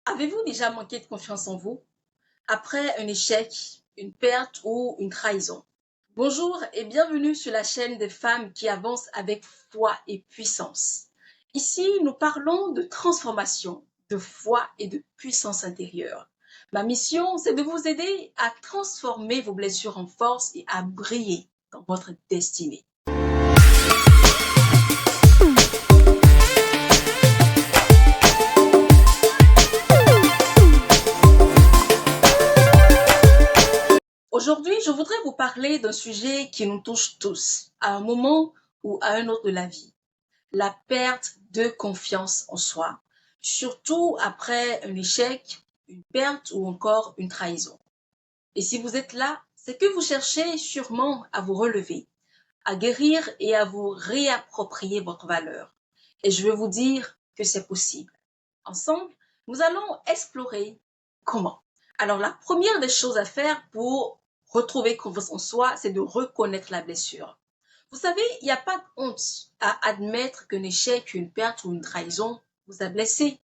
Avez-vous déjà manqué de confiance en vous après un échec, une perte ou une trahison? Bonjour et bienvenue sur la chaîne des femmes qui avancent avec foi et puissance. Ici, nous parlons de transformation, de foi et de puissance intérieure. Ma mission, c'est de vous aider à transformer vos blessures en force et à briller dans votre destinée. Aujourd'hui, je voudrais vous parler d'un sujet qui nous touche tous, à un moment ou à un autre de la vie. La perte de confiance en soi, surtout après un échec, une perte ou encore une trahison. Et si vous êtes là, c'est que vous cherchez sûrement à vous relever, à guérir et à vous réapproprier votre valeur. Et je veux vous dire que c'est possible. Ensemble, nous allons explorer comment. Alors, la première des choses à faire pour retrouver confiance en soi, c'est de reconnaître la blessure. Vous savez, il n'y a pas de honte à admettre qu'un échec, une perte ou une trahison vous a blessé.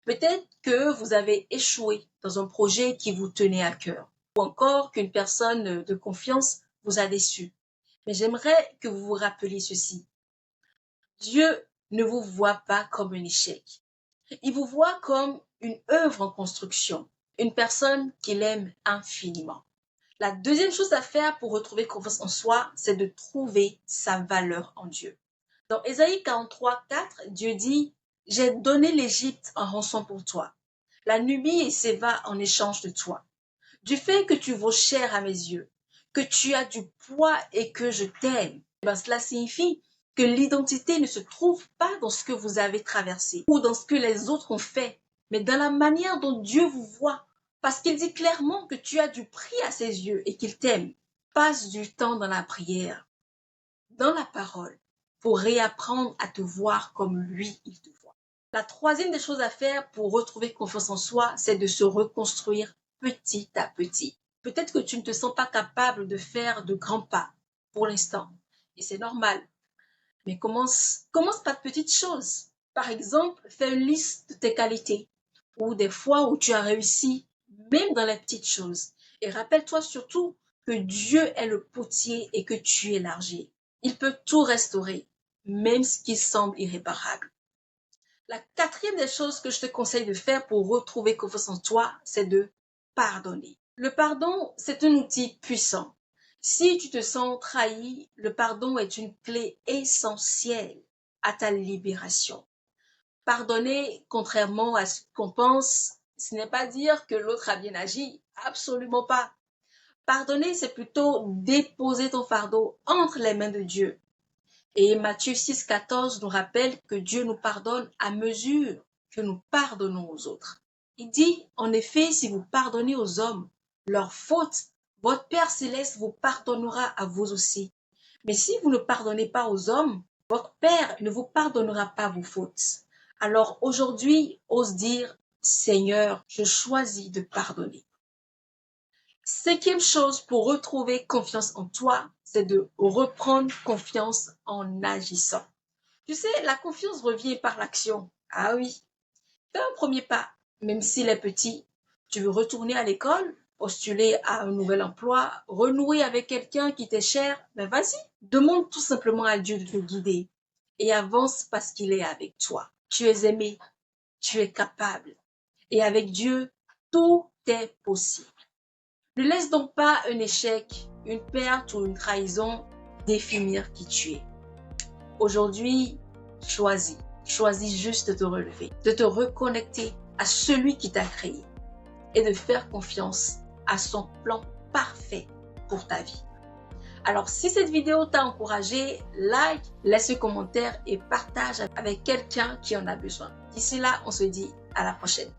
Peut-être que vous avez échoué dans un projet qui vous tenait à cœur, ou encore qu'une personne de confiance vous a déçu. Mais j'aimerais que vous vous rappeliez ceci. Dieu ne vous voit pas comme un échec. Il vous voit comme une œuvre en construction, une personne qu'il aime infiniment. La deuxième chose à faire pour retrouver confiance en soi, c'est de trouver sa valeur en Dieu. Dans Ésaïe 43, 4, Dieu dit « J'ai donné l'Égypte en rançon pour toi, la Nubie et Séba en échange de toi. Du fait que tu vaux cher à mes yeux, que tu as du poids et que je t'aime. » Cela signifie que l'identité ne se trouve pas dans ce que vous avez traversé ou dans ce que les autres ont fait, mais dans la manière dont Dieu vous voit. Parce qu'il dit clairement que tu as du prix à ses yeux et qu'il t'aime. Passe du temps dans la prière, dans la parole, pour réapprendre à te voir comme lui, il te voit. La troisième des choses à faire pour retrouver confiance en soi, c'est de se reconstruire petit à petit. Peut-être que tu ne te sens pas capable de faire de grands pas pour l'instant, et c'est normal. Mais commence par de petites choses. Par exemple, fais une liste de tes qualités ou des fois où tu as réussi, même dans les petites choses. Et rappelle-toi surtout que Dieu est le potier et que tu es l'argile. Il peut tout restaurer, même ce qui semble irréparable. La quatrième des choses que je te conseille de faire pour retrouver confiance en toi, c'est de pardonner. Le pardon, c'est un outil puissant. Si tu te sens trahi, le pardon est une clé essentielle à ta libération. Pardonner, contrairement à ce qu'on pense, ce n'est pas dire que l'autre a bien agi, absolument pas. Pardonner, c'est plutôt déposer ton fardeau entre les mains de Dieu. Et Matthieu 6, 14 nous rappelle que Dieu nous pardonne à mesure que nous pardonnons aux autres. Il dit, en effet, si vous pardonnez aux hommes leurs fautes, votre Père céleste vous pardonnera à vous aussi. Mais si vous ne pardonnez pas aux hommes, votre Père ne vous pardonnera pas vos fautes. Alors aujourd'hui, ose dire, Seigneur, je choisis de pardonner. Cinquième chose pour retrouver confiance en toi, c'est de reprendre confiance en agissant. Tu sais, la confiance revient par l'action. Ah oui, fais un premier pas, même s'il est petit. Tu veux retourner à l'école, postuler à un nouvel emploi, renouer avec quelqu'un qui t'est cher, ben vas-y. Demande tout simplement à Dieu de te guider et avance parce qu'il est avec toi. Tu es aimé, tu es capable. Et avec Dieu, tout est possible. Ne laisse donc pas un échec, une perte ou une trahison définir qui tu es. Aujourd'hui, choisis juste de te relever, de te reconnecter à celui qui t'a créé et de faire confiance à son plan parfait pour ta vie. Alors, si cette vidéo t'a encouragé, like, laisse un commentaire et partage avec quelqu'un qui en a besoin. D'ici là, on se dit à la prochaine.